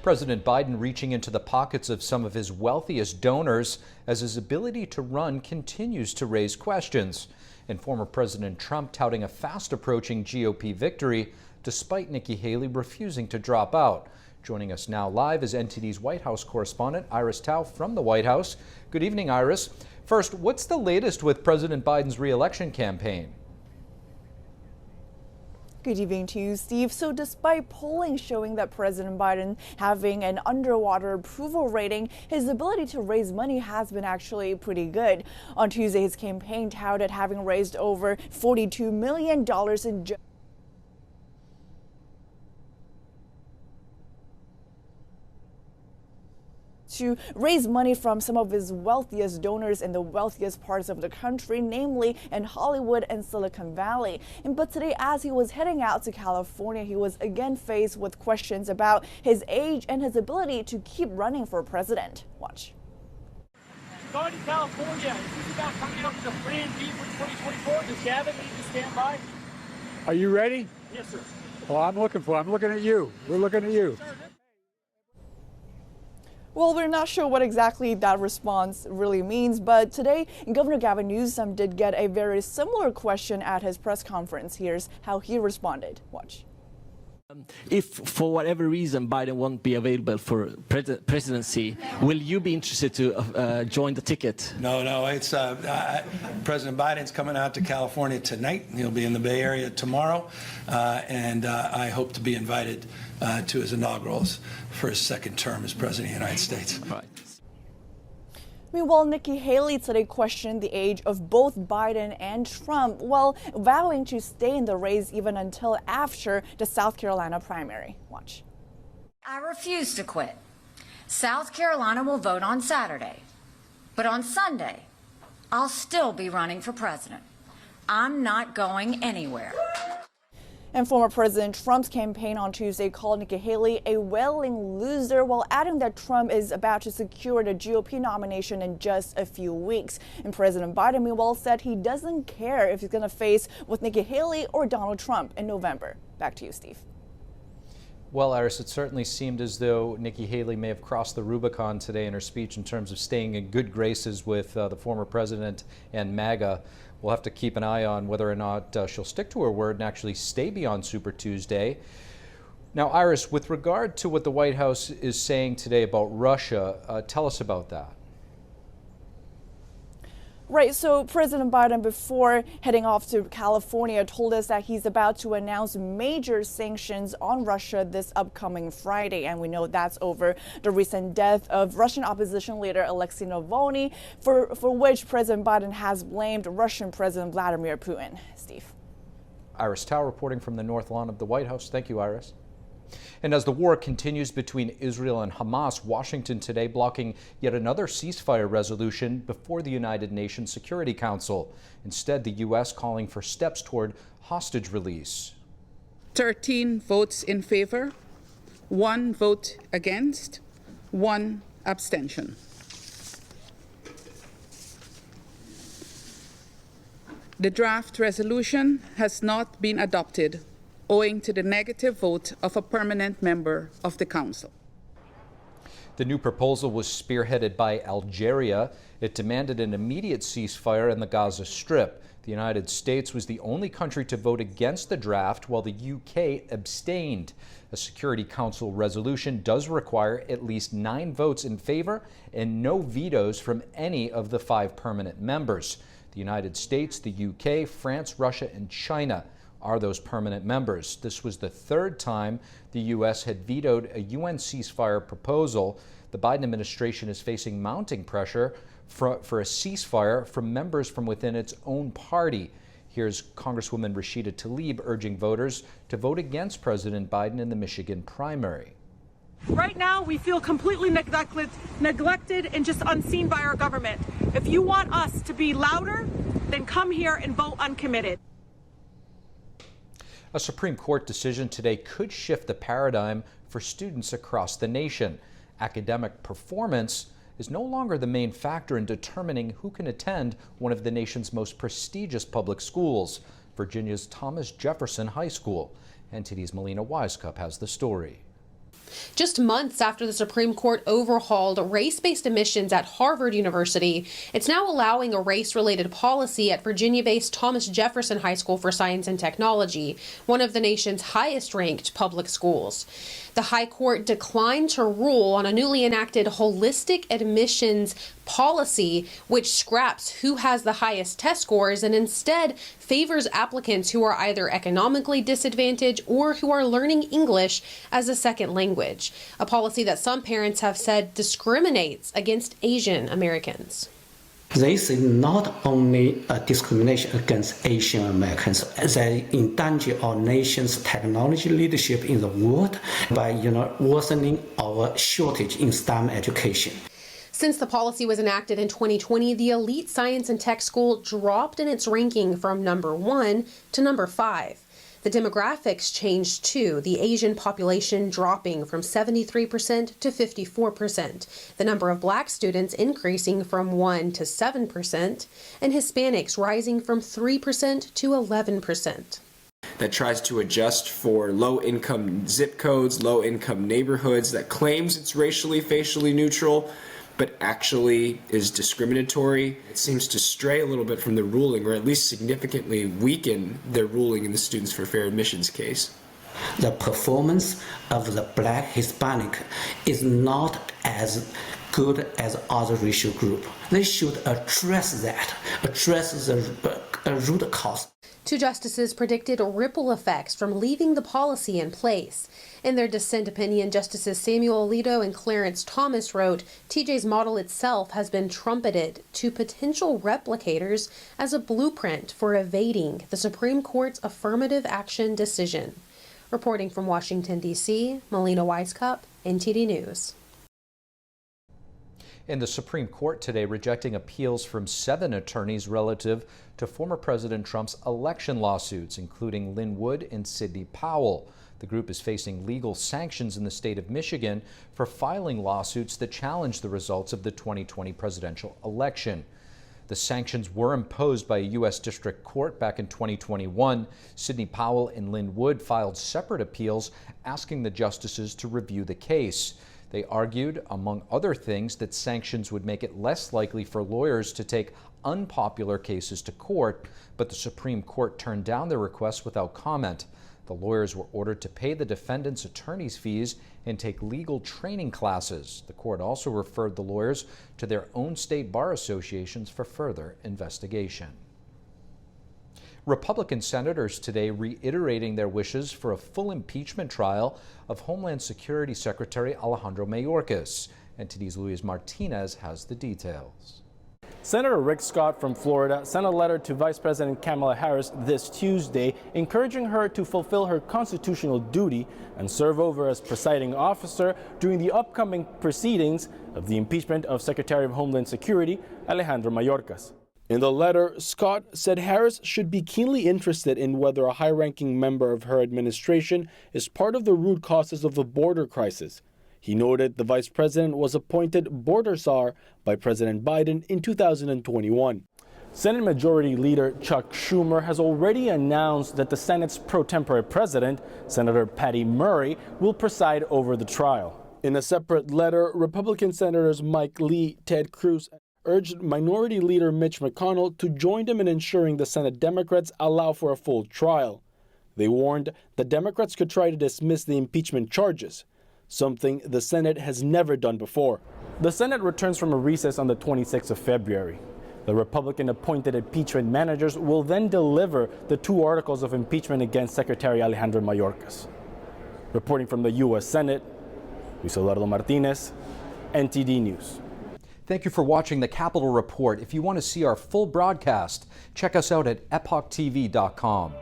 President Biden reaching into the pockets of some of his wealthiest donors as his ability to run continues to raise questions. And former President Trump touting a fast approaching GOP victory despite Nikki Haley refusing to drop out. Joining us now live is NTD's White House correspondent Iris Tao from the White House. Good evening, Iris. First, what's the latest with President Biden's re-election campaign? Good evening to you, Steve. So despite polling showing that President Biden having an underwater approval rating, his ability to raise money has been actually pretty good. On Tuesday, his campaign touted having raised over $42 million in to raise money from some of his wealthiest donors in the wealthiest parts of the country, namely in Hollywood and Silicon Valley. But today, as he was heading out to California, he was again faced with questions about his age and his ability to keep running for president. Watch. Going to California, is this about coming up with a plan B for 2024? Does Gavin need to stand by? Are you ready? Yes, sir. Well, I'm looking at you. We're looking at you. Well, we're not sure what exactly that response really means, but today Governor Gavin Newsom did get a very similar question at his press conference. Here's how he responded. Watch. If for whatever reason Biden won't be available for presidency, will you be interested to join the ticket? No, it's President Biden's coming out to California tonight. He'll be in the Bay Area tomorrow, and I hope to be invited to his inaugurals for his second term as President of the United States. Right. Meanwhile, Nikki Haley today questioned the age of both Biden and Trump, while vowing to stay in the race even until after the South Carolina primary. Watch. I refuse to quit. South Carolina will vote on Saturday, but on Sunday, I'll still be running for president. I'm not going anywhere. And former President Trump's campaign on Tuesday called Nikki Haley a wailing loser, while adding that Trump is about to secure the GOP nomination in just a few weeks. And President Biden, meanwhile, said he doesn't care if he's going to face with Nikki Haley or Donald Trump in November. Back to you, Steve. Well, Iris, it certainly seemed as though Nikki Haley may have crossed the Rubicon today in her speech in terms of staying in good graces with the former president and MAGA. We'll have to keep an eye on whether or not she'll stick to her word and actually stay beyond Super Tuesday. Now, Iris, with regard to what the White House is saying today about Russia, tell us about that. Right, so President Biden, before heading off to California, told us that he's about to announce major sanctions on Russia this upcoming Friday. And we know that's over the recent death of Russian opposition leader Alexei Navalny, for which President Biden has blamed Russian President Vladimir Putin. Steve. Iris Tao reporting from the North Lawn of the White House. Thank you, Iris. And as the war continues between Israel and Hamas, Washington today blocking yet another ceasefire resolution before the United Nations Security Council. Instead, the U.S. calling for steps toward hostage release. 13 votes in favor, 1 vote against, 1 abstention. The draft resolution has not been adopted, owing to the negative vote of a permanent member of the Council. The new proposal was spearheaded by Algeria. It demanded an immediate ceasefire in the Gaza Strip. The United States was the only country to vote against the draft, while the UK abstained. A Security Council resolution does require at least 9 votes in favor and no vetoes from any of the 5 permanent members. The United States, the UK, France, Russia, and China are those permanent members. This was the 3rd time the U.S. had vetoed a UN ceasefire proposal. The Biden administration is facing mounting pressure for a ceasefire from members from within its own party. Here's Congresswoman Rashida Tlaib urging voters to vote against President Biden in the Michigan primary. Right now, we feel completely neglected and just unseen by our government. If you want us to be louder, then come here and vote uncommitted. A Supreme Court decision today could shift the paradigm for students across the nation. Academic performance is no longer the main factor in determining who can attend one of the nation's most prestigious public schools, Virginia's Thomas Jefferson High School. NTD's Melina Wisecup has the story. Just months after the Supreme Court overhauled race-based admissions at Harvard University, it's now allowing a race-related policy at Virginia-based Thomas Jefferson High School for Science and Technology, one of the nation's highest-ranked public schools. The High Court declined to rule on a newly enacted holistic admissions policy, which scraps who has the highest test scores and instead favors applicants who are either economically disadvantaged or who are learning English as a second language, a policy that some parents have said discriminates against Asian Americans. This is not only a discrimination against Asian Americans, they endanger our nation's technology leadership in the world by worsening our shortage in STEM education. Since the policy was enacted in 2020, the elite science and tech school dropped in its ranking from number 1 to number 5. The demographics changed too, the Asian population dropping from 73% to 54%, the number of black students increasing from 1 to 7%, and Hispanics rising from 3% to 11%. That tries to adjust for low-income zip codes, low-income neighborhoods, that claims it's racially, facially neutral, but actually is discriminatory. It seems to stray a little bit from the ruling, or at least significantly weaken their ruling in the Students for Fair Admissions case. The performance of the black Hispanic is not as good as other racial groups. They should address that, address the root cause. Two justices predicted ripple effects from leaving the policy in place. In their dissent opinion, Justices Samuel Alito and Clarence Thomas wrote, TJ's model itself has been trumpeted to potential replicators as a blueprint for evading the Supreme Court's affirmative action decision. Reporting from Washington, D.C., Melina Weisskopf, NTD News. And the Supreme Court today rejecting appeals from 7 attorneys relative to former President Trump's election lawsuits, including Lynn Wood and Sidney Powell. The group is facing legal sanctions in the state of Michigan for filing lawsuits that challenge the results of the 2020 presidential election. The sanctions were imposed by a U.S. District Court back in 2021. Sidney Powell and Lynn Wood filed separate appeals asking the justices to review the case. They argued, among other things, that sanctions would make it less likely for lawyers to take unpopular cases to court, but the Supreme Court turned down their request without comment. The lawyers were ordered to pay the defendants' attorneys' fees and take legal training classes. The court also referred the lawyers to their own state bar associations for further investigation. Republican senators today reiterating their wishes for a full impeachment trial of Homeland Security Secretary Alejandro Mayorkas. NTD's Luis Martinez has the details. Senator Rick Scott from Florida sent a letter to Vice President Kamala Harris this Tuesday, encouraging her to fulfill her constitutional duty and serve over as presiding officer during the upcoming proceedings of the impeachment of Secretary of Homeland Security Alejandro Mayorkas. In the letter, Scott said Harris should be keenly interested in whether a high-ranking member of her administration is part of the root causes of the border crisis. He noted the vice president was appointed border czar by President Biden in 2021. Senate Majority Leader Chuck Schumer has already announced that the Senate's pro tempore president, Senator Patty Murray, will preside over the trial. In a separate letter, Republican Senators Mike Lee, Ted Cruz, urged Minority Leader Mitch McConnell to join them in ensuring the Senate Democrats allow for a full trial. They warned that Democrats could try to dismiss the impeachment charges, something the Senate has never done before. The Senate returns from a recess on the 26th of February. The Republican-appointed impeachment managers will then deliver the 2 articles of impeachment against Secretary Alejandro Mayorkas. Reporting from the U.S. Senate, Luis Eduardo Martinez, NTD News. Thank you for watching the Capitol Report. If you want to see our full broadcast, check us out at epochtv.com.